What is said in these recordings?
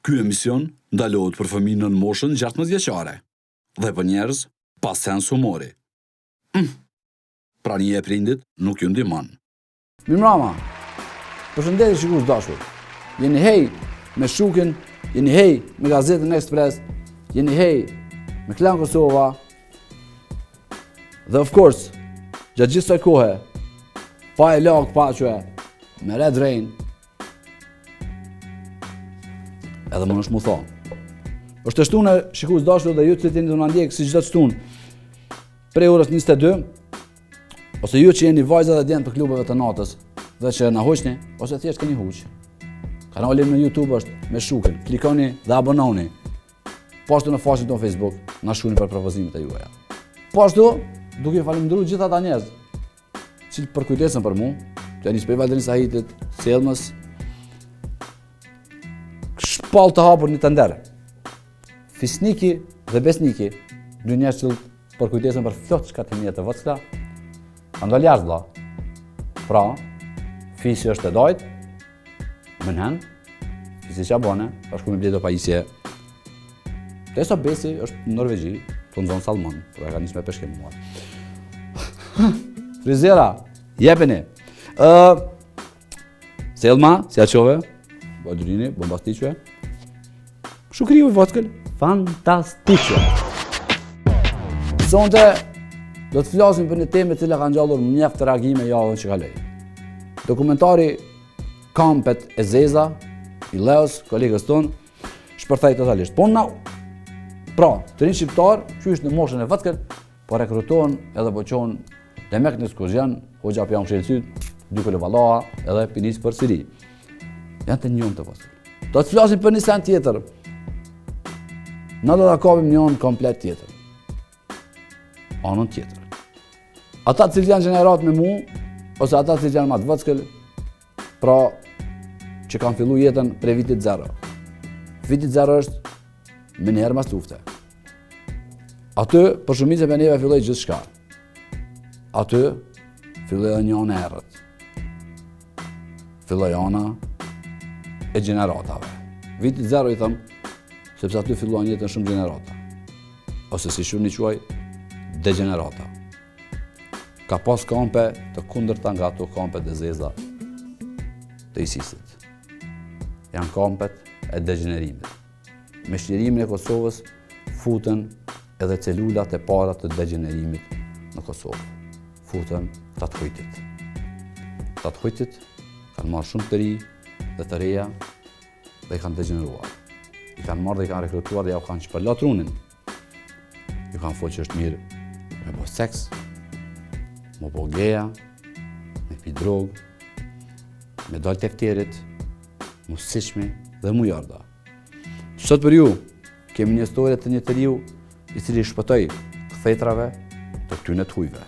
Ky emision ndalohet për fëmijë nën moshën 16 vjeçare dhe për njerëz pa sens humori. Pra një e prindit nuk ju ndihmon. Mirëmbrëma. Përshëndetje shikues dashur. Jeni hej me Shukën, jeni hej me Gazetën Ekspres, jeni hej me Klan Kosova. Dhe of course, gjatë gjithë kësaj kohe, pa e lak, pa që me Red Rain, edhe më nëshmu thonë. Është të shtune, shikues dashur dhe ju të jeni të na ndjek si çdo të shtunë, prej orës 22, ose ju që jeni vajza dhe djenë të klubeve të natës, dhe që na hoqni, ose thjesht keni huq. Kanali në YouTube është me Shukën, klikoni dhe abononi. Po ashtu në faqen tonë Facebook, na shkruani për propozimet e juaja. Po ashtu, duke falendëruar gjithë ata njerëz që përkujtesën për mua, të nis për Valdrin Sahitit, Selmës, shpall të hapur një të nderë. Fisniki dhe Besniki, dy njerëz që përkujtesën për flot çka të mia të vogla. Andal jashtë vlla. Pra, fisi është e dojt, mënhen, fisi që abone, pashku me bledo pajisje. Tesa Besi është në Norvegji, të në zonë Salmon, pra ka njës me peshke mua. Frizera, jepeni. Selma, si a qove, Badrini, bombastiqve. Shukriu i votkël, fantastiqve. Sonte, do të flasim për një temë e cila ka ngjallur mjaft reagime javën që kaloi. Dokumentari Kampet e Zeza i Leos, kolegës tonë, shpërthej totalisht. Po të rinj shqiptar, që është në moshën e vëtkër, po rekrutohen edhe po qohen Demek në Skurxhan, Hoxha Pjam Shelsyt, Dykole Vallaha edhe Pinis për Siri. Janë të njëjtë të vëtkër. Do të flasim për një sen tjetër. Na do ta kapim një anë komplet tjetër. Anën tjetër. Ata të cilët janë gjenerat me mu, ose ata të cilët janë ma të vëckël, pra që kanë fillu jetën prej vitit 0. Vitit 0 është me njerë mas lufte. Aty, për shumicën për neve filloj gjithë shka. Aty, filloj edhe një anë erët. Filloj ana e gjeneratave. Vitit 0 i thëmë, sepse aty filluan jetën shumë gjenerata. Ose si shumë një quaj, degenerata. Ka pas kampe të kundërta nga ato kampet e Zeza të ISIS-it. Janë kampet e degenerimit. Me shtjerimin e Kosovës futen edhe celulat e para të degenerimit në Kosovë. Futen të hujtit. Të hujtit kanë marrë shumë të ri dhe të reja dhe i kanë degeneruar. I kanë marrë dhe i kanë rekrutuar dhe ja u kanë shpërlat runin. Ju kanë folë që është mirë me po seks, me po geja, me pi drogë, me dalë tefterit, mu siqmi dhe mu jarda. Sot për ju, kemi një historie të një të riu i cili shpëtoj këthetrave të këtyne të hujve.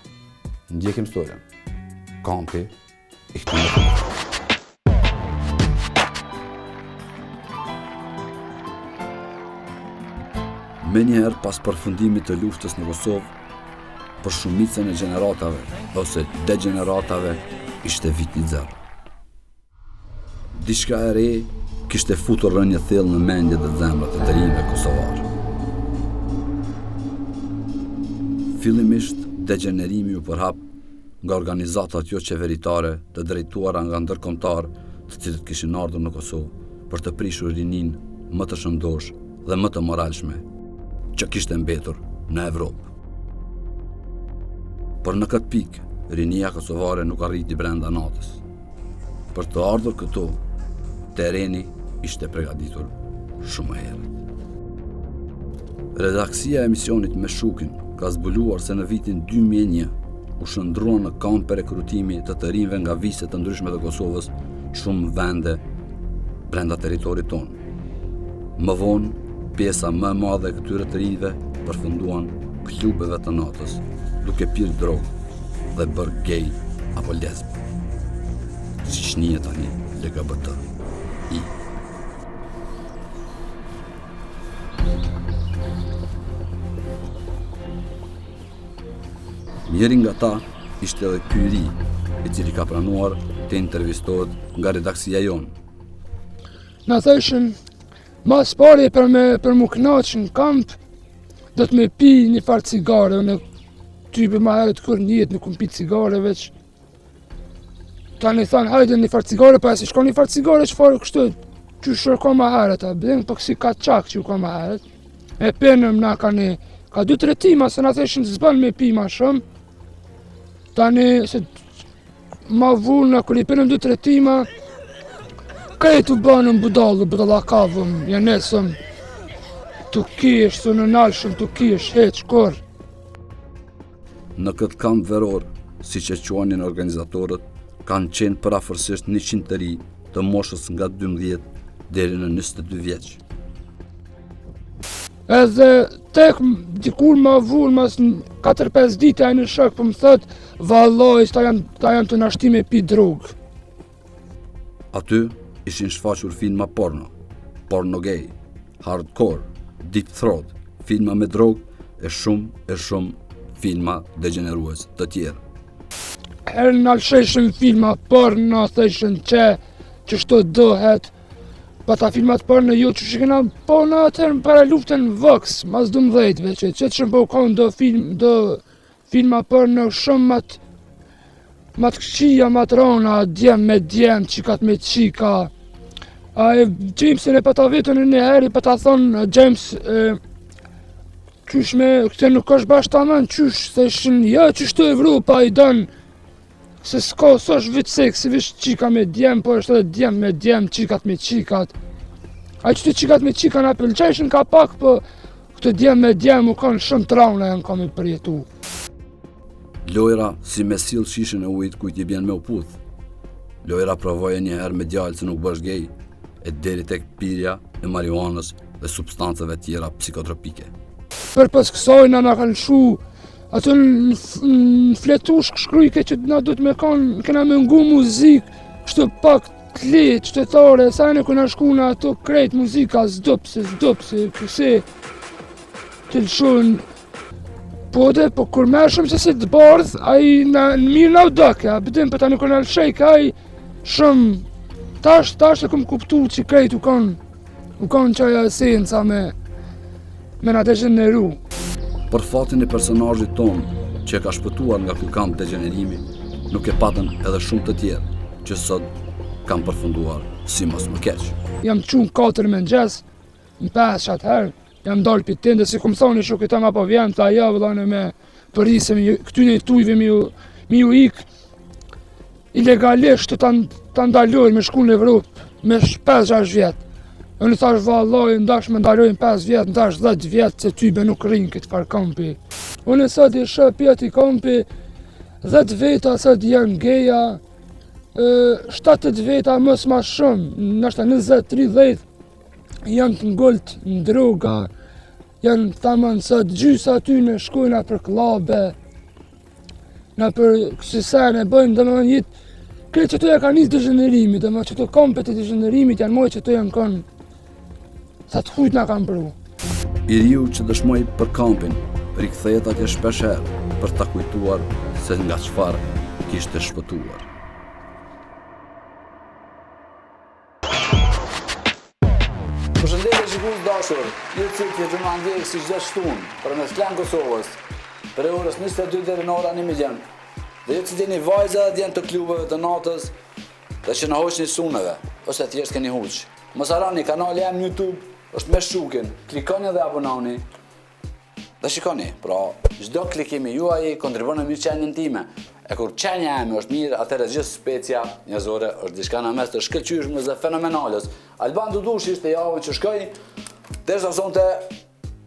Ndjekim historien. Kampi i këtyne të hujve. Me njerë pas përfundimit të luftës në Kosovë, për shumicën e gjeneratave ose degeneratave ishte viti 0. Diçka e re kishte futur rënje thellë në mendje dhe zemrat e të rinjve kosovarë. Fillimisht degenerimi u përhap nga organizatat jo qeveritare të drejtuara nga ndërkombëtar, të cilët kishin ardhur në Kosovë për të prishur rinin më të shëndosh dhe më të moralshme që kishte mbetur në Evropë. Por në këtë pikë, rinia kosovare nuk arriti brenda natës. Për të ardhur këtu, tereni ishte përgatitur shumë herët. Redaksia e emisionit me Shukën ka zbuluar se në vitin 2001 u shndruan në kampe rekrutimi të rinjve nga viste të ndryshme të Kosovës shumë vende brenda territorit tonë. Më vonë, pjesa më e madhe e këtyre të rinjve përfunduan klubeve të natës, duke pirë drogë dhe bërë gay apo lesbë. Si shnihet tani LGBT-i. Njëri nga ta ishte edhe ky i ri, i cili ka pranuar të intervistohet nga redaksia jonë. Na thëshën Mas pari për mu knaq në kamp, do të me pi një farë cigare, në type ma herët kur njët nuk më pi cigare veç. Tani thanë, hajde një farë cigare, pa e si shko një farë cigare që farë kështu, që shërko ma herët, a bëdhen për kësi ka qak që u ka ma herët. E penëm na ka 2-3 tima, se na theshin zban me pi ma shumë. Tani, se ma vullë na kër i penëm 2-3 tima, krejt u banëm budallakavëm, janesëm, të kish, të në nalshëm, të kish, heq, kur. Në këtë kamp veror, si që quanin organizatorët, kanë qenë parafërsisht 100 të ri të moshës nga 12 deri në 22 vjeç. Edhe tek dikur ma vull, mas 4-5 dite a në shok për më thët, valloj, ta janë të nashti me pi drogë. Aty ishin shfaqur filma porno, porno gay, hardcore, deep throat, filma me drogë e shumë filma degenerues të tjerë. Herë në alsheshen filma porno, theshen që shto dohet, pa ta filmat porno jo që shikena porno atër para luftën Vox, mas 12-ve, që shën po konë do filma porno shumë mat këqia, mat rona, djem me djem, qikat me qika. A e Jamesin e pa ta vetën e një heri, pa ta thonë James, qysh me, këte nuk është bashkë ta men, qysh, theshin, ja, qysh të Evropa i dënë, se s'ka, s'është vetë seksi, vish qika me djem, po është edhe djem me djem, qikat me qikat. A që të qikat me qika na pëlqeshin ka pak, po këtë djem me djem u kanë shumë trauna janë kam e përjetu. Lojra si me sill shishën e ujit kujt i bjen me u puth. Lojra provoje një herë me djalë se nuk bësh gay, e deri tek pirja e marijuanës dhe substancave tjera psikotropike. Për pas kësaj na kanë shu, atë në fletush shkrujke që na duhet me kanë, kena me ngu muzikë, kështu pak të letë, qytetare, sa në këna shku në ato krejt muzika zdopse, këse të lëshun. Po kur mërshëm që si të bardh, a i në mirë në udake, a bëdim për ta në këna lëshejk, a i shumë, tash e këm kuptu që krejt u kanë qaja esenca me na degeneru. Për fatin e personazhit ton që ka shpëtuar nga ky kamp degenerimi, nuk e patën edhe shumë të tjerë që sot kanë përfunduar si mos më keq. Jam qunë 4 mëngjes, në 5 atëherë, jam dalë për tende, si këmë thoni shukit ta ma po vjen, ta ja vëllane me përrisë, këtyne tujve mi ju ikë, ilegalisht të ndalojnë me shku në Evropë, me 5-6 vjetë. Unë thash vallaj, ndash me ndalojnë 5 vjetë, ndash 10 vjetë, se tybe nuk rinë këtë farë kampi. Unë sot i shë pjeti kampi, 10 veta sot janë geja, 7-8 veta mës ma shumë, nështë 20-30 janë të ngullt në droga, janë tamën sot gjysa aty në shkojna për klabe, në për kësisene, bëjnë dhe më jetë, kretë që to ja ka njës degenerimi, dhe më që to kampet e degenerimit janë moj që to janë kanë, sa të kujt na kanë pru. I riu që dëshmoj për kampin, rikthehet atje shpesh herë për ta kujtuar se nga çfarë kishte shpëtuar. Përshëndetje shikues dashur, ju cilët që na ndjek si çdo shtunë përmes Klan Kosovës, për orës 22 deri në orën 1:00. Dhe ju që jeni vajza dhe janë të klubeve të natës dhe që na hoqni suneve, ose thjesht keni huq. Mos harroni kanali jam në YouTube, është me Shukin, klikoni dhe abononi. Dhe shikoni, pra çdo klikimi juaj kontribon në mirëqenien time. E kur qenja eme është mirë, atëherë gjithë specia njerëzore është diçka në mes të shkëlqyeshmës dhe fenomenales. Alban Dudushi ishte javën që shkoi, derisa sonte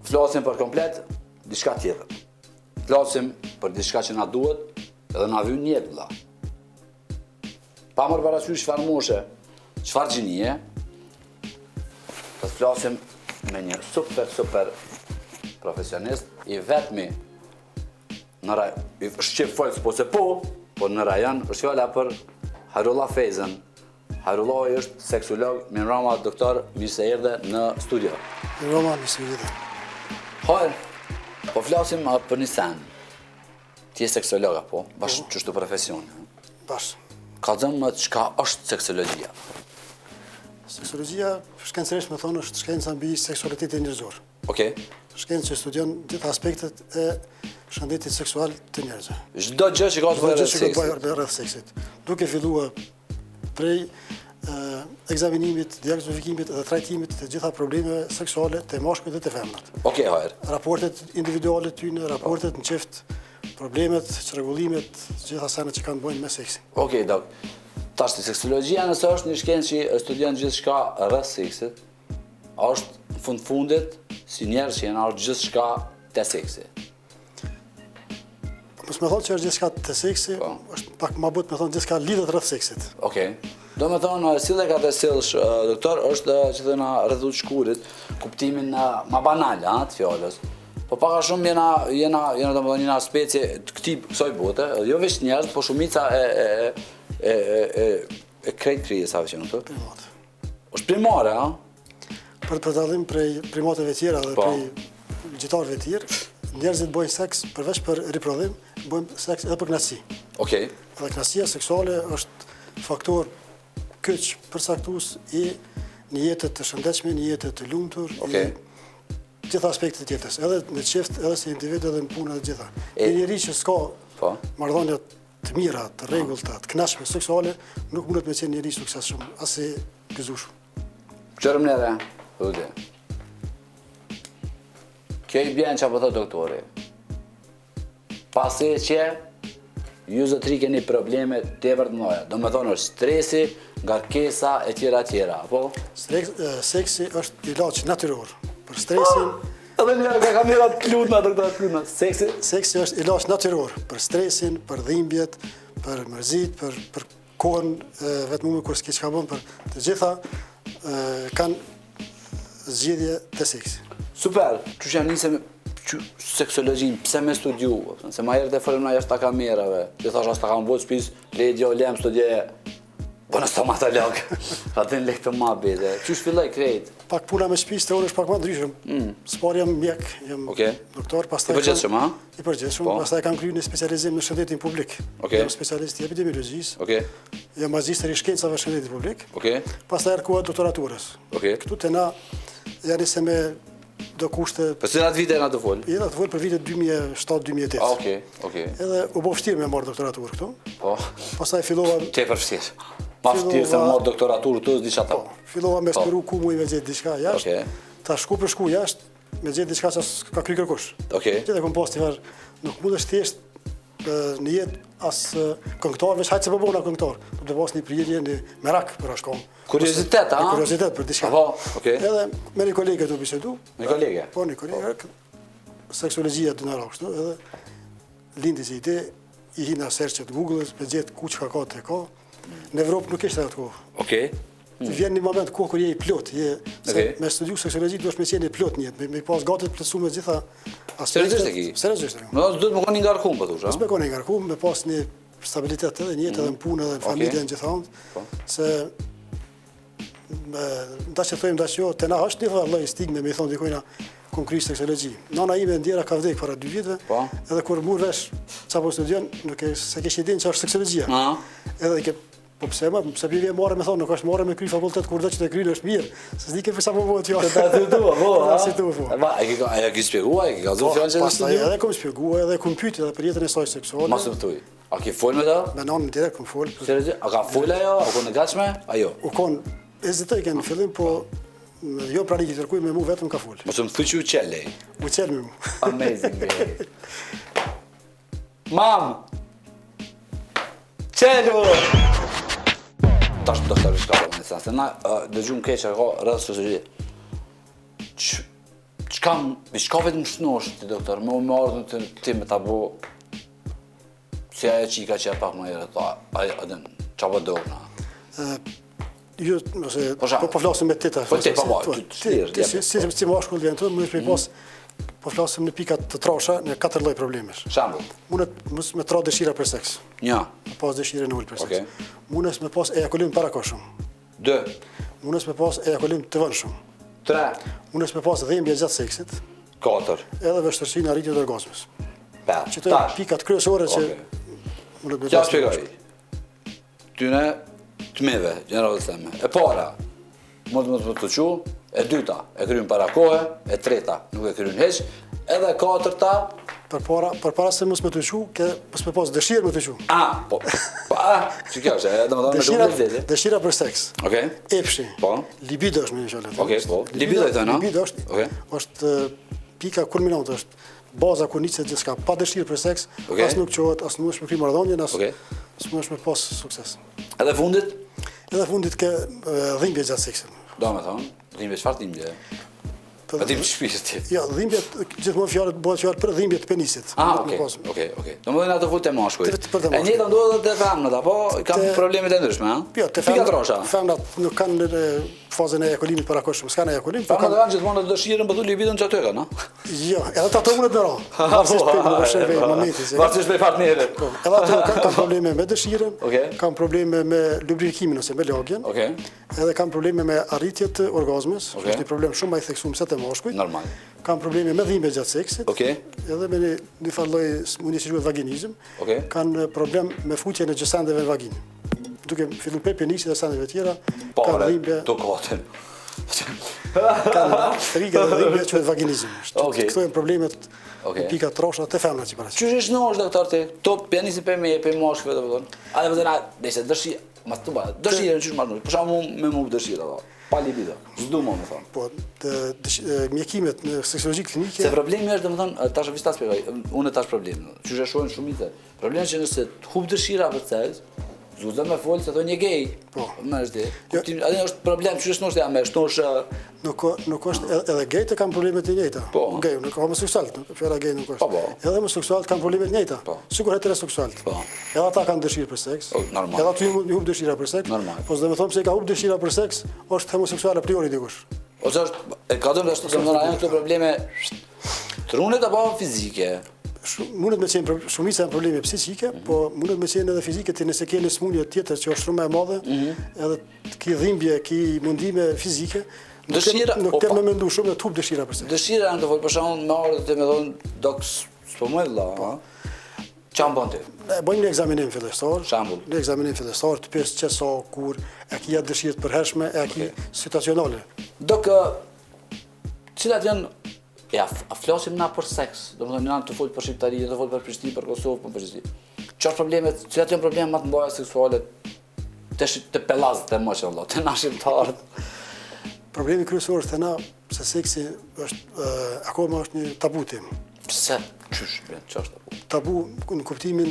flasim për komplet diçka tjetër. Flasim për diçka që na duhet edhe na vjen një jetë vëlla. Pa marrë parasysh çfarë moshe, çfarë gjinie, të flasim me një super profesionist i vetmi në shqip folës po në rajon është fjala për Hairullah Fezën. Hairullah është seksolog, Mirama doktor, mirë se erdhe në studio. Mirama, mirë se erdhe. Hajr, po flasim për një sen. Ti je seksolog apo? Bashkë çështë profesion. Bashkë. Ka dhënë më çka është seksologjia. Seksologjia, shkencërisht me thonë, është shkenca mbi seksualitetin njerëzor. Okej. Shkencë që studion gjithë aspektet e shëndetit seksual të njerëzve. Çdo gjë që ka të bëjë rreth seksit. Duke filluar prej ekzaminimit, diagnostifikimit dhe trajtimit të gjitha problemeve seksuale të mashkullit dhe të femrat. Okej, hajër. Raportet individuale tyne, raportet në çift, problemet, çrregullimet, gjitha asana që kanë bëjnë me seksin. Okej, dok. Tash seksologjia nëse është një shkencë që studion gjithçka rreth seksit, është në fundit si njerëz që janë gjithçka te seksi. Mos më thonë që është gjithçka te seksi, është pak më but me thonë gjithçka lidhet rreth seksit. Okej. Do me thonë, sille ka të sillsh, doktor, është që thëna rrethut shkurit, kuptimin ma banal, të fjallës. Po paka shumë jena do me thonë një specie të kësaj bote, jo veç njerëz, po shumica e krejt krijesave që në të. Primate. është primare, a? Për të dallim prej primateve tjera dhe prej gjytarëve tjerë, njerëzit bojnë seks përveç për riprodhim, bojnë seks edhe për kënaqësi. Okej. Dhe kënaqësia seksuale është faktor kyç përcaktues i një jete të shëndetshme, një jete të lumtur, i gjitha aspektet e jetës, edhe në çift, edhe si individ, edhe në punë dhe gjitha. Një njeri që s'ka marrëdhënie të mira, të rregullta, të kënaqshme seksuale, nuk mundet me qenë njeri suksesshëm, as i gëzueshëm. Qërëm nere, Hudi. Kjo i bjen që apo thot doktori. Pasi që ju zotëri keni probleme tepër të mëdha. Do me thonë është stresi, ngarkesa e tjera, apo? Seksi është ilaç natyror për stresin. Edhe njërë ka kamerat kludna, doktor kludna. Seksi është ilaç natyror për stresin, për dhimbjet, për mërzit, për kohën vetëm kur s'ke çka bën, për të gjitha kanë zgjedhje të seksi. Super. Që që nisem seksologjin, pse me studiu? Se ma herë të folëm na jashtë ta kamerave. Që thash as ta kam bërë spis, ledio lem studje. Po në stomatolog. Atë në lekë të ma bete. Qysh filloj krejt? Pak puna me shtëpi teore është pak më ndryshëm. Spor jam mjek, jam doktor, pastaj I përgjithshëm, ha? I përgjithshëm, pastaj kam kryer një specializim në shëndetin publik. Jam specialist i epidemiologjisë. Jam magjistër i shkencave shëndetit publik. Pastaj erkua doktoraturës. Këtu te na ja nisi me do kushte. Për cilat vite na të fol? Jena të fol për vitet 2007-2008. Edhe u bë vështirë me marr doktoraturë këtu. Pastaj fillova tepër vështirë. Ma vështirë se marr doktoraturë këtu diçka ta. Fillova me shkru ku mu i me gjetë diçka jashtë. Ta shku për shku jashtë, me gjetë diçka që ka kry kërkush. Gjithë e kom pas t'ivar, nuk mund është thjesht në jetë as këngëtar, veç hajtë se përbona këngëtar. Të pas një prirje, një merak për ashtë kom. Kuriozitet, a? Kuriozitet për diçka. Edhe me një kolege të bisedu. Një kolege? Po, një kolege. Seksologjia të nëra kështu, edhe lindi si ide, i hina searchet Google-ës, me gjetë ku që ka të ka. Në Evropë nuk ishte atë kohë. Vjen një moment kohë kur je i plot, me studiu seksologji duhesh me qenë i plot një jetë, me pas gati të plotësuar me gjitha aspektet. Seriozisht e ki? Seriozisht. Do të më koni ngarkum po thosh, a? S'më koni ngarkum, me pas një stabilitet edhe në jetë, edhe në punë, edhe në familje në gjithanë, se ndaç që thojmë ndaç jo, te na është një lloj stigme me i thonë dikujna kom kry seksologji. Nana ime ndjera ka vdek para 2 viteve, edhe kur mur vesh çapo studion, nuk e se kish idenë ç'është seksologjia. Edhe po pse vjen marrë me thonë, nuk është marrë me kry fakultet kur do që të kryjnë është mirë, se s'di ke për sa po bëhet fjallë. Ta të tua, po, ha? Si tu, po. E ki spjegua, e ki kalzu fjallë që të studiu? Edhe kom spjegua, edhe kom pyetje edhe për jetën e saj seksuale. Ma së më tuj, a ki fol me ta? Me nanën direkt kom fol. A ka fol ajo, a kon në gatshme, ajo? U kon, ezitoj në fillim, po jo prani ki tërkuj me mu vetëm ka fol. Mos më thuj që u qellej. U qell me mu. Amazing, baby. Mam! Qellu! Tash doktor i shkallë në sensë, na dëgjum keqë ka rrëdhë seksologjie. Çka vetëm shnosh ti doktor, më ardhën të ti me ta bu si ajo qika që e pak më herë ta, adën, qa po dogna? Jo, nëse, po flasim me tita. Po ti, po, ti si mashkull vjen të, më është pas, po flasim në pikat të trasha, në 4 lloj problemesh. Shambull? Mundet me tra dëshira për seks. Një. Pas dëshire në ullë për seks. Mundes me pas ejakulim parakoshëm. 2. Mundes me pas ejakulim të vënshëm. 3. Mundes me pas dhimbje gjatë seksit. 4. Edhe vështirësi në arritje të orgazmës. 5. Që të pikat kryesore që mundet me pas. Kja shpjegoj. Tyne tmeve, gjeneratës teme. E para, mund të qu, e dyta e kryen para kohe, e treta nuk e kryen hiç, edhe e katërta Përpara se mos me të qu, mos me pas dëshirë me të qu. po. Që kjo është, domethënë me duhet. Dëshira për seks. Okej. Epshi. Po. Libido është me një fjalë. Okej, po. Libido e thënë, Libido është pika kulminante, është baza ku niset gjithçka. Pa dëshirë për seks, as nuk quhet, as nuk është me kry marrëdhënien, as nuk është me pas sukses. Edhe fundit? Edhe fundit ke dhimbje gjatë seksit. Domethënë, dhimbje çfarë dhimbje? A dim shpirë ti? Ja, dhimbjet, gjithmonë fjalët bëhet fjalë për dhimbjet të penisit. Okej. Domethënë ato fut te mashkujt. E njëjta ndodhet edhe te femnat, apo kanë probleme të ndryshme, ha? Jo, te femnat nuk kanë fazën e ejakulimit parakohshëm, s'kan ejakulim, po kanë gjithmonë dëshirën, po thonë libidon çato e kanë, ha? Jo, edhe ato mundet me ra. Varsisht për momentin. Varsisht për partnerit. Edhe ato kanë probleme me dëshirën, kanë probleme me lubrikimin ose me lagjen. Edhe kanë probleme me arritjet të orgazmës, është një problem shumë më i theksuar se te mashkujt. Normal. Kanë probleme me dhimbje gjatë seksit. Edhe me një farë mundi që quhet vaginizëm. Kanë problem me futjen e gjësandeve në vaginë. Duke filluar pe penisit dhe sandeve tjera, kanë dhimbje. Tokaten. Kanë frikë dhe dhimbje që quhet vaginizëm. Këto janë problemet pika trosha të femnat që paraqiten. Çu është nosh doktor ti? To pianisin pe mashkëve domethënë. A dhe vetëm nëse dëshirë, mas tu ba. Dëshirën çu marrë. Për shkakun me më dëshirë ato. Pa libido. S'du më thon. Po, mjekimet në seksologi klinike. Se problemi është domethënë tash vista shpjegoj. Unë tash problemin. Çu e shohin shumica. Problemi është nëse të hub dëshira për seks, zuzë me fol se thonë gay. Po, më është di. Kuptim, atë është problem çu është nosh jam, është nuk është edhe gay të kanë probleme të njëjta. Gay, nuk ka homoseksual, fjala gay nuk është. Edhe homoseksual kanë probleme të njëjta. Sigur heteroseksual. Edhe ata kanë dëshirë për seks. Normal. Edhe aty hub dëshira për seks. Normal. Po s'do të them se ka hub dëshira për seks, është homoseksual a priori dikush. Ose është e ka dhënë ashtu domethënë janë këto probleme trunet apo fizike. Mundet me qenë shumica janë probleme psiqike, po mundet me qenë edhe fizike, ti nëse keni smundje tjetër që është shumë e madhe, edhe ki dhimbje, ki mundime fizike, nuk kemë me mendu shumë dhe të hub dëshira për seks. Dëshira janë të folë, për shkakun me orë të me thonë, doks, s'po më vëlla, ha? Qa më bënë ti? Bëjmë një egzaminim fillestar. Shambull? Një egzaminim fillestar, të pjesë që sa, kur, e ki jatë dëshirët përhershme, e ki situacionale. Dok, cilat janë, a flasim na për seks, domethënë na të folë për Shqiptari, të folë për Prishtinë, për Kosovë, për Përgjithësi. Çfarë problemet, cilat janë probleme më të mëdha seksuale të pellazët e moshë valla, të na shqiptarët? Problemi kryesor është na se seksi është akoma është një tabu tim. Pse? Ç'është bën? Ç'është tabu? Tabu në kuptimin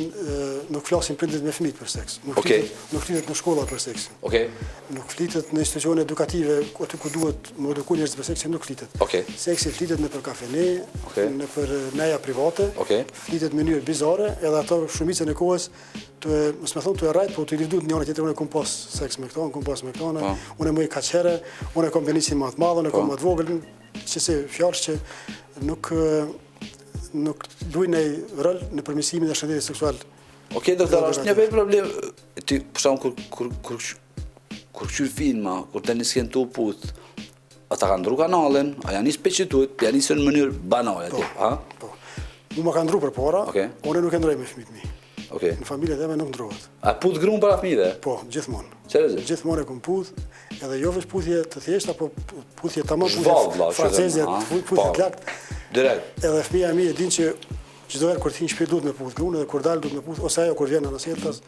nuk flasin prindërit me fëmijët për seks. Nuk flitet në shkolla për seks. Nuk flitet në institucione edukative aty ku duhet më edukuar njerëz për seks, nuk flitet. Seksi flitet në për kafene, në për neja private, flitet në mënyrë bizare, edhe ato shumicën e kohës mos më thonë të rrajt, po të lidhut njëra tjetër, unë kom pas seks me këto, unë kom pas me këto, unë më i kaqere, unë kom penisin më të madh, unë kom më të vogël, çse fjalë që nuk luajnë një rol në përmirësimin e shëndetit seksual. Okej, doktor, është një problem. Ti për shkakun kur qyr filma, kur tani s'ken tu put, ata kanë ndru kanalin, a janë nis peçetut, janë nisën në mënyrë banale aty, ha? Po. Mu ma kanë ndru përpara, unë nuk e ndroj me fëmijët mi. Në familjet e me nuk ndrohet. A put gruan para fëmijëve? Po, gjithmonë. Seriozisht? Gjithmonë e kum put, edhe jo veç puthje të thjeshta, po puthje tamam puthje franceze, puthje lart. Direkt. Edhe fëmija mi e din që çdo herë kur ti në shtëpi duhet me puth gruan, edhe kur dal duhet me puth, ose ajo kur vjen në sjeltas.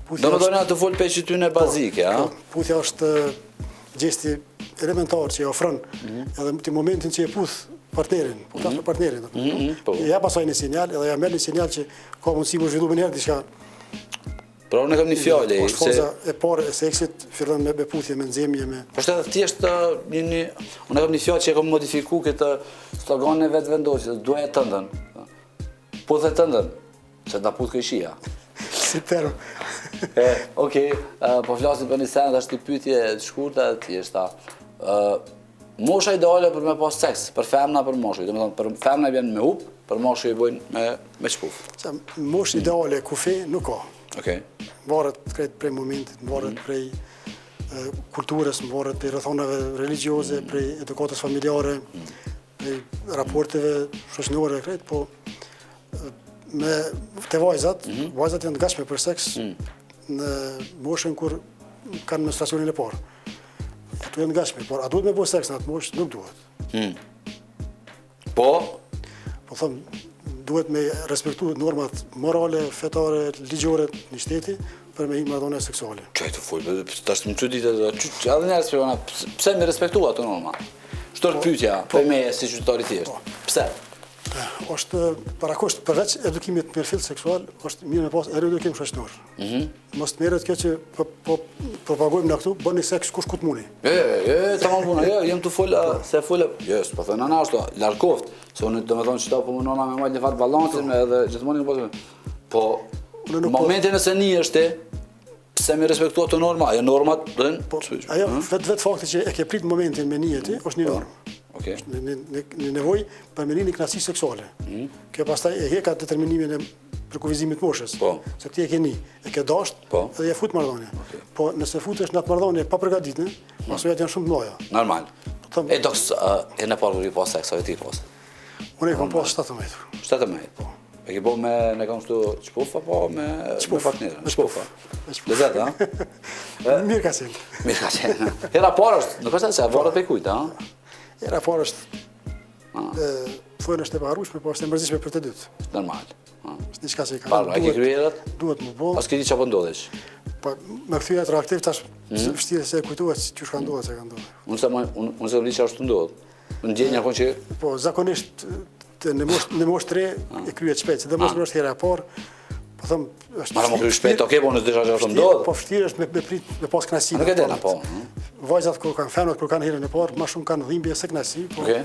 Domethënë ato fol peçetyne bazike, ha? Puthja është gjesti elementar që ofron edhe në momentin që e puth partnerin, për partnerin. Ja pasoj një sinjal, edhe ja merr një sinjal që ka mundësi më zhvillu më herë diçka. Pra unë kam një fjallë është faza e parë e seksit, fillon me puthje, me nxemje, me... është edhe thjesht unë kam një fjallë që e kam modifiku këtë slogan e vetë vendosit, duaj e tëndën. Puth e tëndën, se ta puth këshia. Si term. Okej, po flasim për një sen, dhe është të pyetje të shkurta të thjeshta. Mosha ideale për me pas seks, për femna për moshë, për femna i bjen me up, për moshë i bojnë me qpuf. Moshë ideale kufe nuk ka. Varet prej momentit, varet prej kulturës, varet prej rrethonave religjioze, prej edukatës familjare, prej raporteve shoqërore, po te vajzat janë të gatshme për seks në moshën kur kanë menstruacionin e parë. Këtu janë ngashme, por a duhet me bo seks në atë moshë? Nuk duhet. Po? Po thëmë, duhet me respektu normat morale, fetare, ligjore një shteti për me i marrëdhënie seksuale. Çaj të full, tash më çudit edhe njerëz shpjegona pse me respektua ato norma. Çto është pyetja për me si qytetari thjesht. Pse? Është parakosh përveç edukimit mirëfill seksual, është mirë me pas edhe edukim shoqëror. Mos të merret kjo që po propagojmë na këtu, bëni seks kush ku të muni. Tamam puna, jam të fol se fol. Po thënë ana ashtu, larkoft, se unë domethënë çta po mënona me mal në fat ballancin edhe gjithmonë po në momentin nëse ni është pse më respektuat të norma, ajo normat bën. Ajo vetë fakti që e ke prit momentin me niyeti është një normë. Okej. Në nevojë për menimin e kënaqësisë seksuale. Kjo pastaj e he ka determinimin e përkufizimit moshës. Se ti e ke e ke dasht dhe e fut marrëdhënie. Po nëse futesh në atë marrëdhënie pa përgatitur, pasojat janë shumë të mëdha. Normal. E doks e në parë pas seks, a ti pas? Unë kam pas 17. 17, po. E ke bo me në kam shtu qpufa, po me partnerë? Me qpufa. Lezet, ha? Mirë ka qenë. Mirë ka qenë. Hera parë është, nuk është se e varët pe kujtë, ha? Hera parë është, thojnë është e paharushme, po është e mërzishme për të dytë. Normal. është diçka që i ka. Parë, a ke kryerat? Duhet më bo. As ke di çfarë ndodhesh? Po me kthyer atraktiv tash vështirë se kujtohet çu ka ndodhur, çka ka ndodhur. Unë se vli çfarë ndodh. Në ndjenja kon që po zakonisht në moshë 3 e kryet shpejt, dhe mos më është hera e parë. Po them, është. Mara më krye shpejt, okay, po në desha çfarë ndodh. Po vështirë është me prit me pas kënaqësi. Nuk e dena po. Vajzat kur kanë femrat kur kanë herën e parë, më shumë kanë dhimbje se kënaqësi, po. Okej.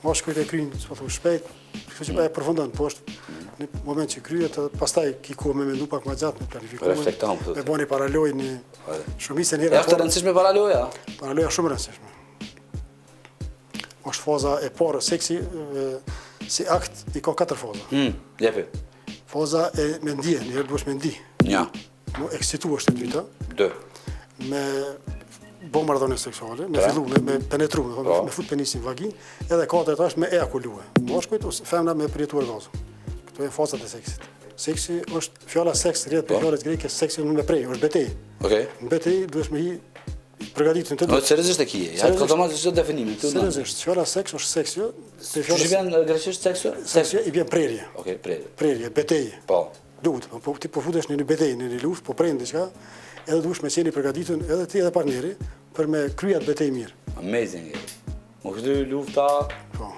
Mos kujt e kryin, po them shpejt, kështu që e përfundon, po është në moment që kryet, pastaj ki ku më mendu pak më gjatë në planifikim. Me bëni paralojë në shumicën herë. Është e rëndësishme paraloja. Paraloja shumë e rëndësishme. Është faza e parë seksi si akt i ka 4 faza. Jepi. Faza e mendje, një herë duhesh mendi. Ja. Më ekscitu është e dyta. 2. Me bon marrëdhënie seksuale, me fillu me penetru, me fut penisin në vagin, edhe katërt është me ejakulue. Moshkujt ose femra me përjetuar orgazm. Këto janë fazat e seksit. Seksi është fjala seks rreth për fjalës greke, seksi nuk me prej, është betejë. Okej. Në betejë duhesh me hi përgatitur të. Po seriozisht e kije. Ja automatikisht çdo definimin këtu. Seriozisht, fjala seks është seksio, te fjala vjen greqisht seksu? Seksio i vjen prerje. Okej, prerje. Prerje, betejë. Po. Duhet, po ti po futesh në një betejë, në një luftë, po prend diçka, edhe duhesh me qenë i përgatitur edhe ti edhe partneri për me kryer betejë mirë. Amazing. Mo kry lufta. Po.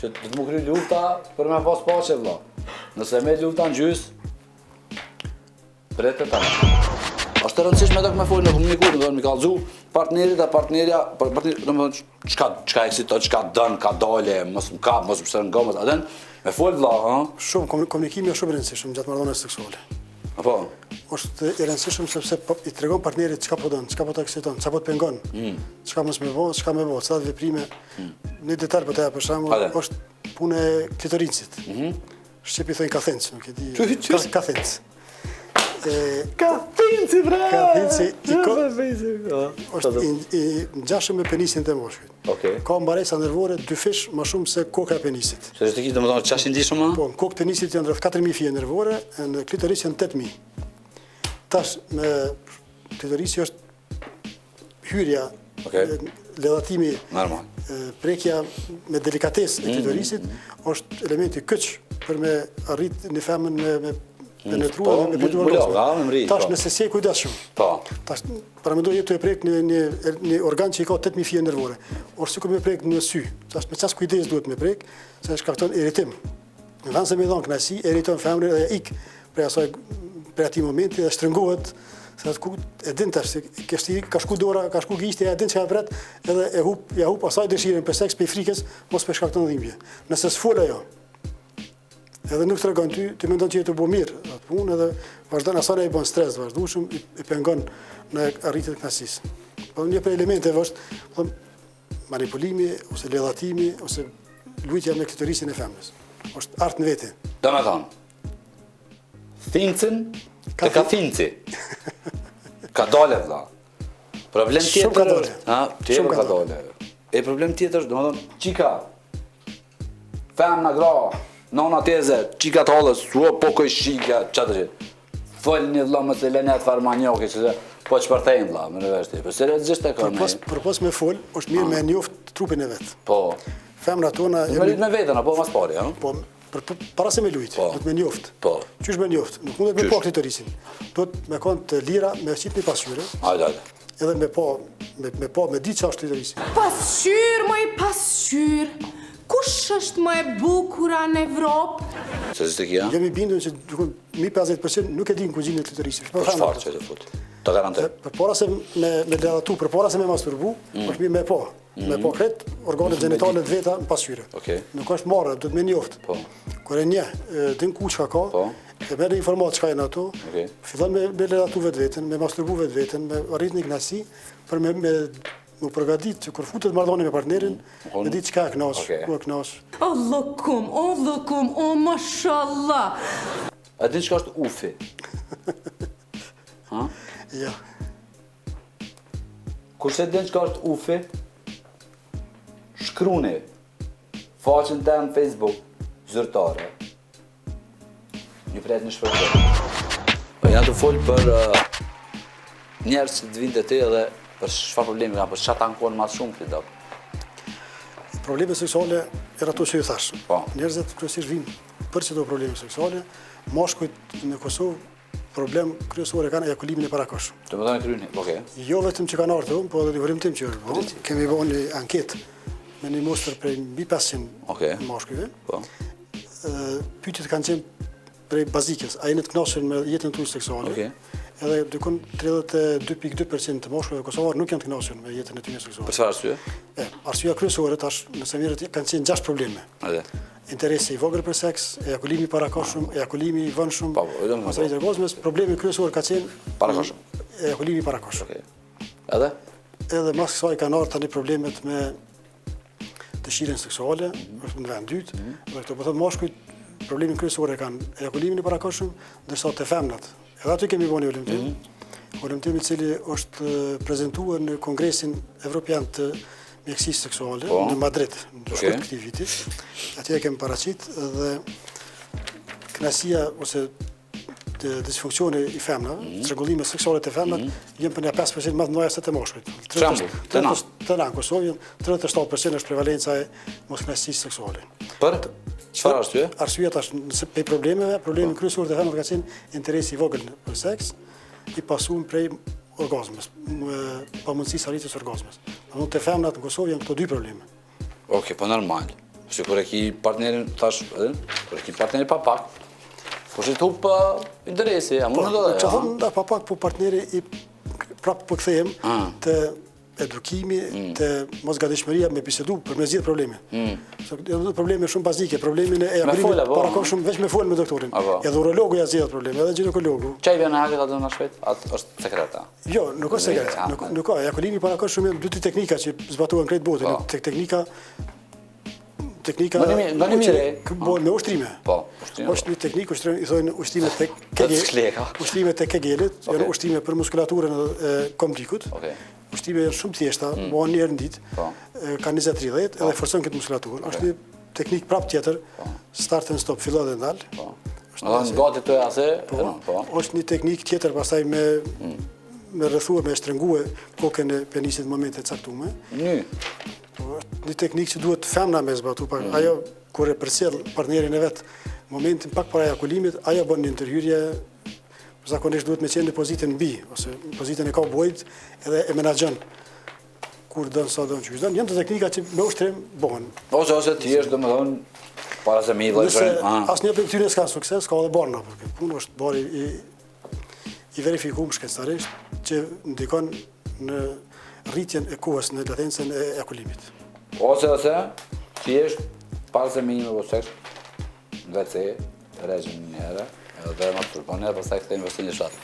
Që të më kry lufta për me pas paqe vëlla. Nëse me lufta në gjys, pretë ta. Është e rëndësishme edhe me folën në komunikim, do të më kallëzu partnerit, domethënë çka ekziton, çka don, ka dalë, mos më kap, mos më shën gomës, atë me fol vëlla, ha? Shumë komunikimi është shumë i rëndësishëm gjatë marrëdhënies seksuale. Apo? Është i rëndësishëm sepse i tregon partnerit çka po don, çka po ta ekziton, çka po të pengon. Çka mos më vë, çka më vë, çfarë veprime. Në detaj po ta për shembull, është punë e klitoricit. Shqipi thonë kathenc, nuk e di. Kathenc. Kathenci, bra! Kathenci është i ngjashëm me penisin të moshkujt. Okej. Ka mbaresa nervore 2 fish më shumë se koka e penisit. Se është këtë domethënë çfarë ndihshëm? Po, në kokë penisit janë rreth 4000 fije nervore, në klitoris janë 8000. Tash me klitorisi është hyrja, ledhatimi, normal. Prekja me delikatesë e klitorisit është elementi kyç për me arrit një femën me penetruar me penetruar. Tash nëse si e kujdesshëm. Po. Tash para mendoj jetë e prek në organ që i ka 8000 fije nervore. Ose sikur me prek në sy. Tash me çast kujdes duhet me prek, se shkakton irritim. Në vend se me dhon kënaqësi, irriton femrën dhe ik për atij momenti dhe shtrëngohet. Se atë e din tash se ka shku dora, ka shku gishti, e din çka vret, edhe ja hup asaj dëshirën për seks, për frikës, mos për shkakton dhimbje. Nëse s'fol ajo, edhe nuk tregon ti mendon që të bëj mirë atë punë edhe vazhdon asaj i bën stres vazhdueshëm, i pengon në arritjen e kënaqësisë. Po një prej elementeve është manipulimi ose ledhatimi ose lutja me klitorisin e femrës. Është art në vete. Domethënë Thincën te ka thinci. Ka dalë vëlla. Problem tjetër është, tjetër ka dalë. E problem tjetër është, domethënë çika. Femna gra, nona teze, çika të hollës, po koj shika, çfarë. Folni vëlla mos e lëni atë farmanjoke, se Po çfarë thënë vlla, më rreth ti. Po seriozisht e kanë. Përpos me fol, është mirë me njoft trupin e vet. Po. Femra tona Me lut me veten apo mas pari, ha? Po, para se me lujt, do të me njoft. Po. Qysh me njoft? Nuk mundet me pa klitorisin. Do të me kanë të lira, me qit një pasqyre. Hajde. Edhe me di çfarë është klitorisi. Pasqyr, më i pasqyr. Kush është më e bukura në Evropë? Se si kjo? Jam i bindur që mi 50% nuk e di në kuzhinën e klitorisit. Po çfarë që të fut? Ta garantoj. Përpara se me ledatu, përpara se me masturbu, është mirë me pa. Me pa kret organet gjenitale të veta në pasqyre. Nuk është marrë, do të me njoft. Po. Kur e njeh, din ku çka ka, e merr informatë çka janë ato. Fillon me ledatu vetveten, me masturbu vetveten, me arrit një kënaqësi për me më përgatit që kur futet marrëdhënie me partnerin, me di çka kënaq, ku kënaq. Allakum, mashallah. A di çka është ufi? Ha? Ja. Kurse din çka është ufi? Shkruni faqen të në Facebook, zyrtare. Një pret në shpërgjë. Janë të folë për njerës që të vinë të ti edhe për çfarë problemi ka, për çfarë tankon më shumë këtë dop. Probleme seksuale era ato që ju thash. Po. Njerëzit kryesisht vinë për çdo probleme seksuale. Mashkujt në Kosovë problem kryesor e kanë ejakulimin e parakoshëm. Të më thoni kryeni, okej. Jo vetëm që kanë ardhur, po edhe livrim tim që është. Kemi bënë një anketë me një mostër prej mbi 500 mashkujve. Po. Pyetjet kanë qenë prej bazikës, a jeni të kënaqur me jetën tuaj seksуale? Edhe dikon 32.2% të moshkujve kosovar nuk janë të kënaqur me jetën e tyre seksuale. Për çfarë arsye? Arsyeja kryesore tash, nëse mirët kanë qenë 6 probleme. Interesi i vogël për seks, ejakulimi i parakoshëm, ejakulimi i vënshëm, pasojat e orgazmit, problemi kryesor ka qenë parakoshëm. Ejakulimi i parakoshëm. Edhe? Edhe mas kësaj kanë ardhur tani problemet me dëshirën seksuale, është në vend dytë, dhe këto po thotë mashkujt problemin kryesor e kanë ejakulimin e parakoshëm, ndërsa te femnat. Edhe aty kemi bënë ulëmtim. Ulëmtim i cili është prezantuar në Kongresin Evropian të Mjekësisë Seksuale në Madrid, në shkurt këtij viti. Atje kemi paraqit dhe kënaqësia ose disfunksioni i femnave, çrregullimet seksuale të femnave janë për 5% më të mëdha se të moshkujt. Të na Kosovën 37% është prevalenca e moskënaqësisë seksuale. Për çfarë arsye? Arsyeja tash nëse pe problemi kryesor të femrave ka qenë interesi i vogël për seks, i pasuar prej orgazmit, pamundësisë arritjes orgazmit. Domthonë te femrat në Kosovë janë këto dy probleme. Okej, po normal. Se kur e ki partnerin tash, kur e ki partnerin pa pak, po shi tup interesi, a mund të thotë? Po da pa pak po partneri i prapë po kthehem të edukimi, të mosgatishmëria me bisedu për me zgjidh probleme. Janë probleme shumë bazike, problemin e ejakulimit parakoshëm veç me fol me doktorin. Edhe urologu ja zgjidh probleme, edhe ginekologu. Çaj vjen hakët atë në shpejt, atë është sekreta. Jo, nuk është sekret. Nuk ka ejakulimi parakoshëm janë dy teknika që zbatohen krejt botën. Teknika me ushtrime. Po, ushtrime. Është një teknikë i thonë ushtrimet tek Kegel. Ushtrimet tek Kegelit, janë ushtime për muskulaturën e komdikut. Ushtrime janë shumë thjeshta, bëhen një herë në ditë. Ka 20-30 edhe forcon këtë muskulaturë. Është një teknikë prapë tjetër, start and stop, fillo dhe ndal. Është gati të ase, është një teknikë tjetër pastaj me rrethuar, me shtrengue kokën e penisit në momente të caktuara. Një teknikë që duhet femna me zbatu, ajo kur e përcjell partnerin e vet momentin pak para ejakulimit, ajo bën një ndërhyrje, zakonisht duhet me qenë në pozitën mbi ose në pozitën e kaubojit edhe e menaxhon kur don sa don çu. Janë të teknika që me ushtrim bëhen. Ose thjesht domethënë para se mi vëllai. Asnjë prej këtyre s'ka sukses, ka edhe borna, porque punë është bori i verifikuar shkencëtarisht që ndikon në rritjen e kohës në latencën e ejakulimit. Ose thjesht para se minimum ose seks, WC, rregjim një herë, edhe më turpon edhe pastaj kthehemi në një shat.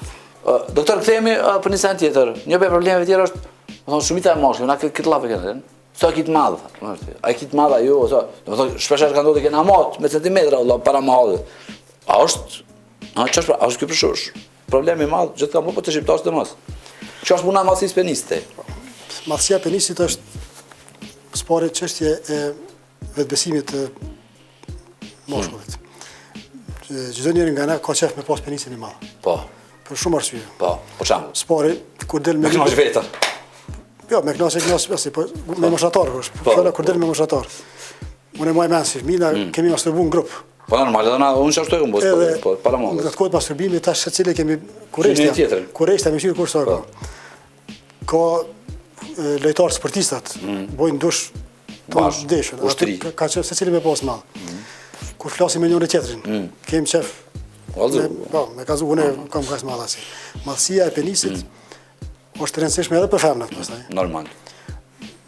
Doktor, kthehemi për një sen tjetër. Një prej problemeve tjera është, domethënë shumica e moshkëve, na këtë llafë kanë thënë. Sa kit madh, ai kit madh ajo ose, domethënë shpesh ka ndodhur që na mot me centimetra valla para madh. A është? Ç'është? A është ky përshosh? Problemi i madh gjithkund po të shqiptarësh të mos. Ç'është puna e madhësisë peniste? Madhësia e penisit është spore çështje e vetbesimit të moshkullit. Çdo njeri nga na ka qef me pas penisin i madh. Po. për shumë arsye. Po çam. Spori, kur del me Kënaqë vetër. Jo, me kënaqë, po me moshatar është. Fjala kur del me moshatar. Unë më mend si fëmina, kemi masturbu në grup. Po normal, unë çfarë kam bërë, po para mua. Në kohë masturbimit tash secili kemi kurreshta me qyr kursor. Ka lojtar sportistat, bojnë dush tonë deshën. Ka që secili me pas mall. Kur flasim me njëri tjetrin, kemi qef. Po, me kazu unë kam kas mall asi. Mallësia e penisit është e rëndësishme edhe për femnat pastaj. Normal.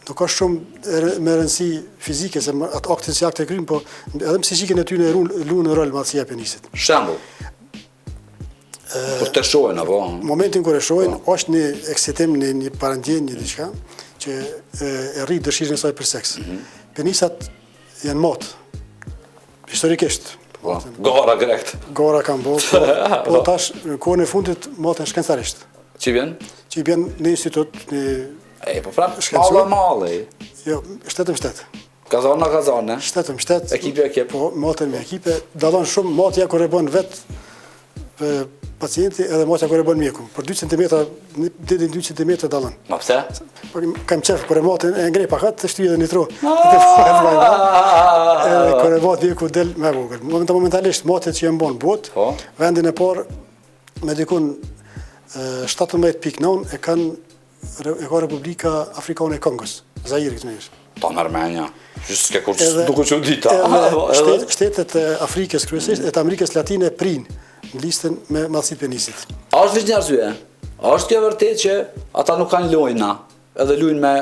Nuk është shumë me rëndësi fizike, se atë aktin si akt e krym, po edhe psikikën e ty në luan në rol mallësia e penisit. Shembull. Kur të shohin apo? Momentin kur e shohin, është një eksitim, një parandjen, një diçka që e rrit dëshirën e saj për seks. Penisat janë mot. Historikisht. Gora grekt. Gora kanë bërë, po tash në kohën e fundit moten shkencarisht. Çi vjen? Që i bjen në institut, Po prap, malli. Jo, shtetëm shtet. Kazana. Shtetëm shtet. Ekip. Po, matën me ekipe. Dallon shumë matja kur e bën vetë pacienti edhe matja kur e bën mjeku. Për 2 cm, deri 2 cm dallon. Ma pse? Kam qef kur e matën e ngrej pakat të shtyj edhe nitro. Kur e mat mjeku del me vogël. Momentalisht matjet që janë bën bot, vendin e parë me dikun 17.9 e ka Republika Afrikane e Kongos, Zaire këtë njështë. Ta në Armenia, just s'ke kur duke që dita. Shtetet e Afrikës kryesisht, e të Amerikës Latine prinë në listën me mallësit penisit. A është vishë një arsye? A është kjo vërtet që ata nuk kanë lojna, edhe lujnë me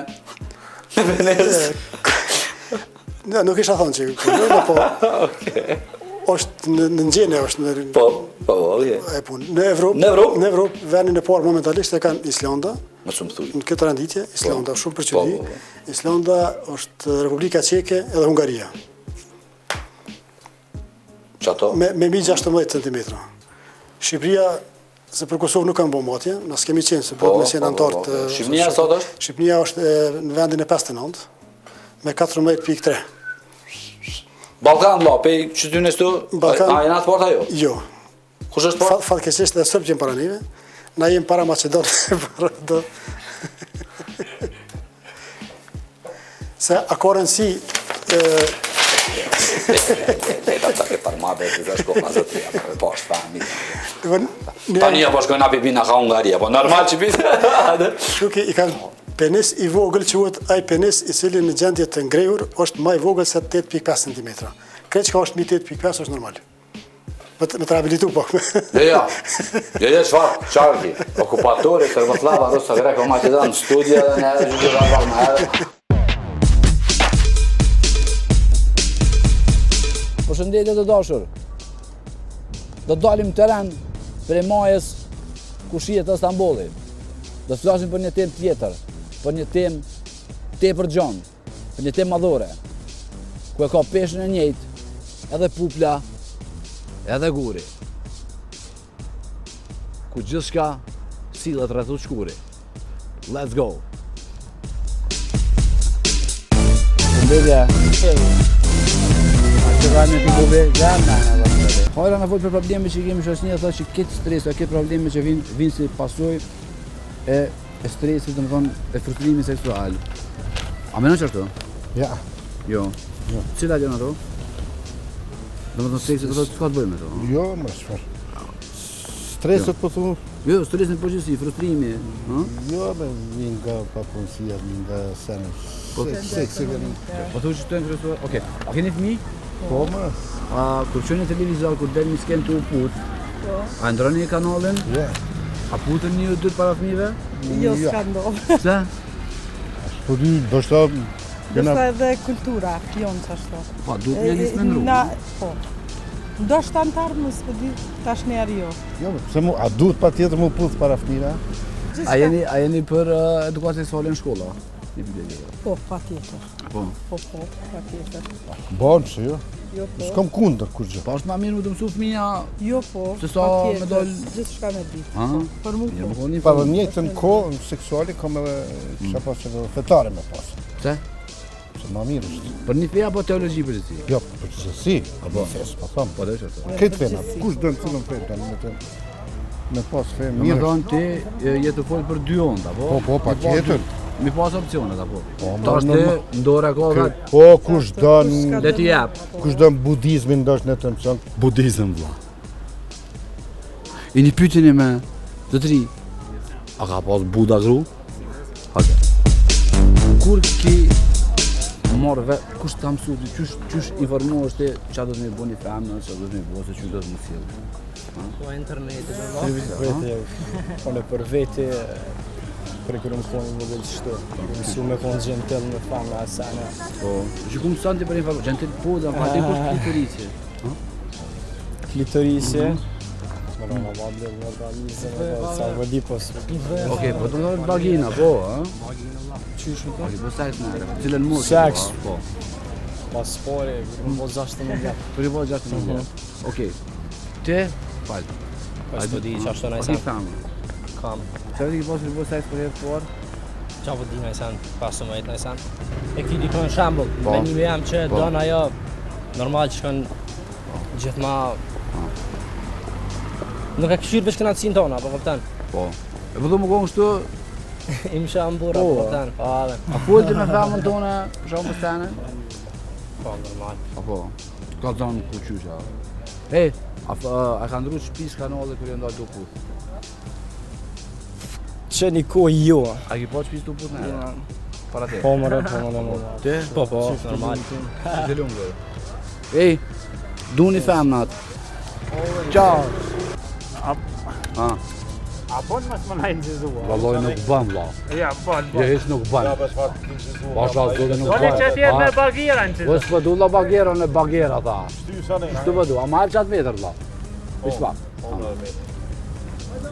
penis? Nuk isha thonë që këtë, po është në nxene është në... Po, në Evropë, vendin e parë momentalisht e kanë Islanda, në këtë renditje, Islanda shumë përqydi, Islanda është Republika Çeke edhe Hungaria. Qato? Me 16 cm. Shqipëria, se për Kosovë nuk kanë bo matje, nësë kemi qenë, se bëtë me qenë antartë... Shqipënia sot është? Shqipënia është në vendin e 59, me 14.3. Balkan, pej qytetyn e stu, a jena të parta jo? Jo. Kush është parta? Fatkesisht dhe sërbë qenë para neve, na jem para Macedonë, se a ka rëndësi... Ta ke parmave të të shkohë në zëtë të po është fami. Tani ja po shkojnë api pina ka Hungaria, po normal që pitë. Shuki i kanë penis i vogël quhet ai penis i cili në gjendje të ngrehur është më i vogël se 8.5 cm. Kreç ka është mbi 8.5 është normal. Me të rehabilitu po. Jo, çfarë? Okupatori, Servoslava, Rusa, Greko, Macedon, studia dhe ne edhe gjyqëra më herë. Përshëndetje të dashur. Do të dalim teren për majës ku shihet Istanbulli. Do të flasim për një temë tjetër, për një temë tepër gjon, për një temë madhore, ku e ka peshën e njëjtë, edhe pupla, edhe guri. Ku gjithçka sillet rreth shkuri. Let's go. Hajra në fol për probleme që kemi shoqënia, thotë që këtë stres, këtë probleme që vinë si pasojë e stresit, domethënë e frustrimit seksual. A mendon çfarë? Ja. Jo. Cilat janë ato? Domethënë seksi do të ka të bëjë me to. Jo, më çfarë. Streset po thu? Jo, stresi në përgjithësi, frustrimi, ëh? Jo, me vjen nga papunësia, nga sene. Seksi vjen. Po thosh që të interesuar. Okej. A keni fëmijë? Po më. A kur shoni televizor kur del një sken të u put? Po. A ndroni kanalin? Jo. A putën një dy para fëmijëve? Jo, s'ka ndodhur. Pse? Po dy do të Ndoshta edhe kultura, jon çashtu. Po, duhet një nisë me ndru. Po. Ndoshta antar mos po di tash ne ario. Jo, pse mu, a duhet patjetër mu puth para fëmijëve? A jeni për edukacion seksuale në shkolla? Po, patjetër. Po, patjetër. Bon, se jo. Jo, po. S'kam kundër kur gjë. Po është më mirë më të mësu fëmija. Jo, po. Se sa me dol gjithçka me di. Për mua po. Para njëjtën kohë seksuale kam edhe çfarë pas fetare më pas. Pse? Se më mirë është. Për një fe apo teologji përgjithësi? Jo, përgjithësi. Apo fes, po them. Po do të thotë. Këtë fena, kush do të thonë fe tani me të? me pas fe Do me mirë. thonë ti je të folë për 2 onda, po? Po, pa tjetër. Mi pas opcionet, apo? Po, Tash normal. ti ndore ka vet, Po, kush don, le ti jap. kush don budizmin ndosh në të mëson. Budizëm, vlla. I një pyetjen me zotëri. A ka pas Buda gru? Hajde. Kur ki morë vetë, kush ta mësu ti, qysh informohesh ti ç'a do të më bëni femna, ç'a do të më bëj, se çu do të më sjell. Po interneti për vete për kërëm konë në vëllë qështu. Mësu me konë gjentel në famë në asana. Po, që ku mëson ti për informosh, gjentel po, dhe më ti kush klitorisje. Klitorisje. Më në vadle në organizëm edhe sa vëdi pos. Okej, po të në vagina, po, ha? Qysh më të? Okej, po seks në herë, cilën mos? Seks. Po. Pas spore, më po 16 vjetë. Për i po 16 vjetë. Okej, ti, falë. Pas të di që ashtu në A ti esen. famë? Kam. Që ti ki posë seks për jetë por? Qa po di në esen, pasu më jetë në esen. E ki di kënë shambull, Po. me një jam që Po. donë ajo normal që shkën gjithë ma... Nuk e këshirë veç kënatësin tona, po këpëtan. Po. E po du më konë kështu, Im shambura, Po. po këpëtan. Po, adhe. a folti me femën tone, për shumë për stene? Po, normal. Apo, ka zonë ku qysha. A ka ndru shpis kanale kër e ndaj të put? Që një kohë jo. A ki po shpis të put në herë? Para te? Po, më normal. Te? Po, normal. Të lungë. Duni femnat. Ciao. Ha, A bon mas më najnë gjizua? valloj nuk bën, valla. Ja, bon. Jo, hiç nuk bën. Basha zotë nuk Dole që t'jetë me bën. bagira në Po gjizua. s'po du la bagera në bagera tha. Shtu po du, a ma qatë metër valla. Vish pak.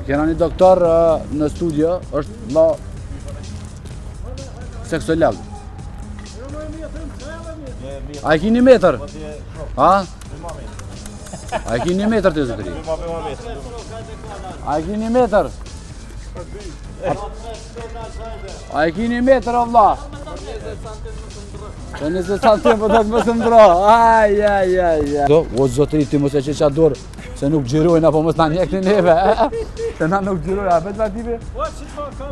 Kena një doktor në studio, është valla seksolog. A e ki 1 metër? Ha? A e ki 1 metër të zotëri? A e ki 1 metër? A e ki 1 metër o vlla? Po 20 centim po do të mos ndro. Aj. Do, o zotëri ti mos e që qa dorë, se nuk gjirojnë apo mos na njekni neve. Se na nuk gjirojnë, a vetë tipi?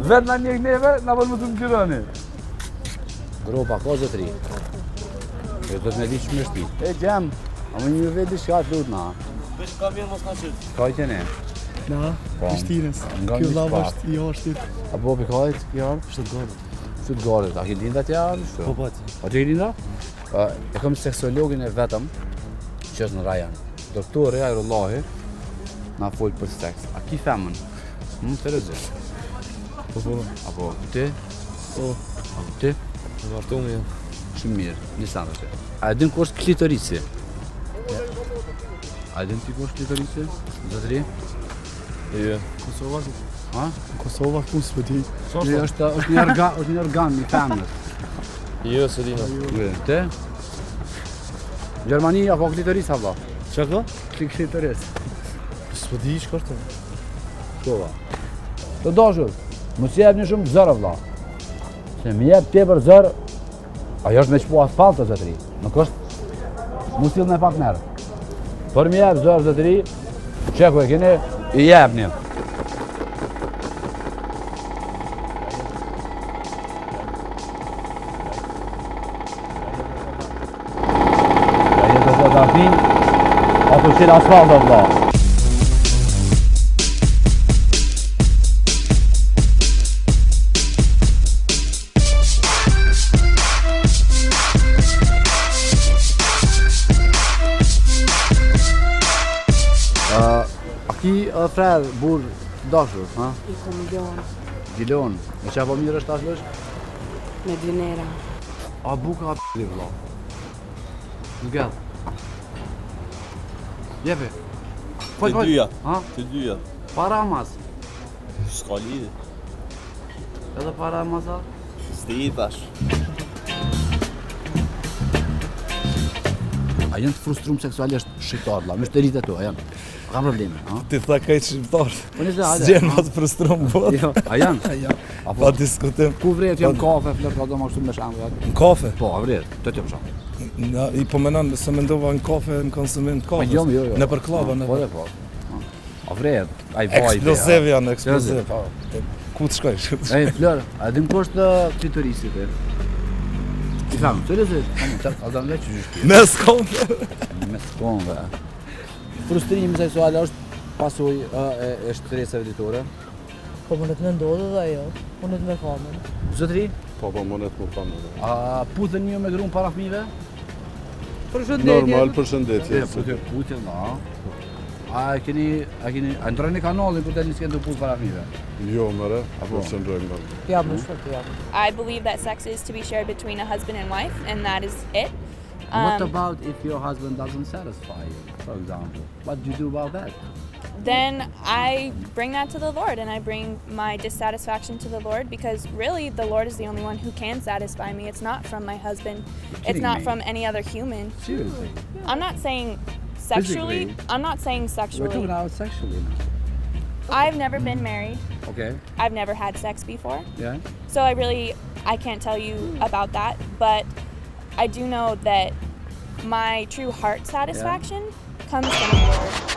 Vetë na njek neve, na po mos të gjironi. Gropa, ko zotëri? E do të me di që më shti. E gjem, a më një vedi shka të lut na. Vesh ka vjen mos na qyt. Ka i tjene? Na, Prishtinës. Nga Kjo një lavë shpat. është i ashtit. A po për kajt, kjo arë? Shtutgarët. Shtutgarët, a ki linda tja arë? Po pati. A që i linda? E kam seksologin e vetëm, që është në Rajan. Doktor Ajrullahi, na folë për seks. A ki femën? Të rëzit. Po. Apo ti? Po. Apo ti? Martu mi. Shumë mirë, një sanë të. A e din ku është klitorisi? A e din ti ku është klitorisi? Zotëri? Jo. Kosova. Ha? Kosova ku s'pëti. Është një organ i femnës. Jo, se dina. Te? Gjermani apo klitoris apo? Çka ka? Klitoris. S'pëti shkortë. Kova. Të dashur, mos jep një shumë zërë vlla. Se më jep tepër zërë, ajo është me çpo asfalt të zotëri. Nuk është mu sill me pak merë. Për më jep zërë zotëri, çeku e keni, i jepni. Ja jetë të zafi, apo sill asfalt vlla. A ki frerë, burë, dashur, ha? I kom Gjon, Gjilon, e që apo mirë është tash lësh? me dynera. A buka a p***li vëlla? Zgell. Jepe. Të dyja. Ha? Të dyja. Para mas. S'ka lidhje. Edhe para masa? S'ti i tash. A janë të frustrum seksualisht shqiptarë, la, mështerit e to, a janë? A kam probleme, ha? Ti tha kajt shqiptar. Po njëse, hajde. S'gjen ma të frustrum bot. Jo, a janë? Pa diskutim. Ku vret jam kafe, flet ka do ma kështu me shambu, Në kafe? Po, a vret, të t'jam shambu. I po menon se mendova në kafe, në konsumim të kafes. Jo. Në për klaba, në Po, për... po. O vret, ai vaj. Eksploziv janë, eksploziv. Ku të shkojsh? Ej, Flor, a dim ku është klitorisit e? I thamë, të lezit, a da nga që gjyshti? Me s'konve. Me s'konve. Frustrimi seksuale është pasoj e shtresave ditore? Po mundet me ndodhe dhe ajo, mundet me kamen. Zotri? Po mundet me kamen. A putën një me grunë para fëmijëve? Normal përshëndetje. Putën, da. A ndrojnë kanalin kur të një s'kenë të putë para fëmijëve? Jo, mëre, se ndrojnë. Ja, më shfort, ja. I believe that sex is to be shared between a husband and wife, and that is it. What about if your husband doesn't satisfy you, for example? What do you do about that? Then I bring that to the Lord, and I bring my dissatisfaction to the Lord, because really the Lord is the only one who can satisfy me. It's not from my husband. It's not from any other human. Seriously? I'm not saying sexually. Physically? I'm not saying sexually. We're talking about sexually now. I've never been married. Okay. I've never had sex before. Yeah. So I can't tell you about that, but I do know that my true heart satisfaction comes from the Lord.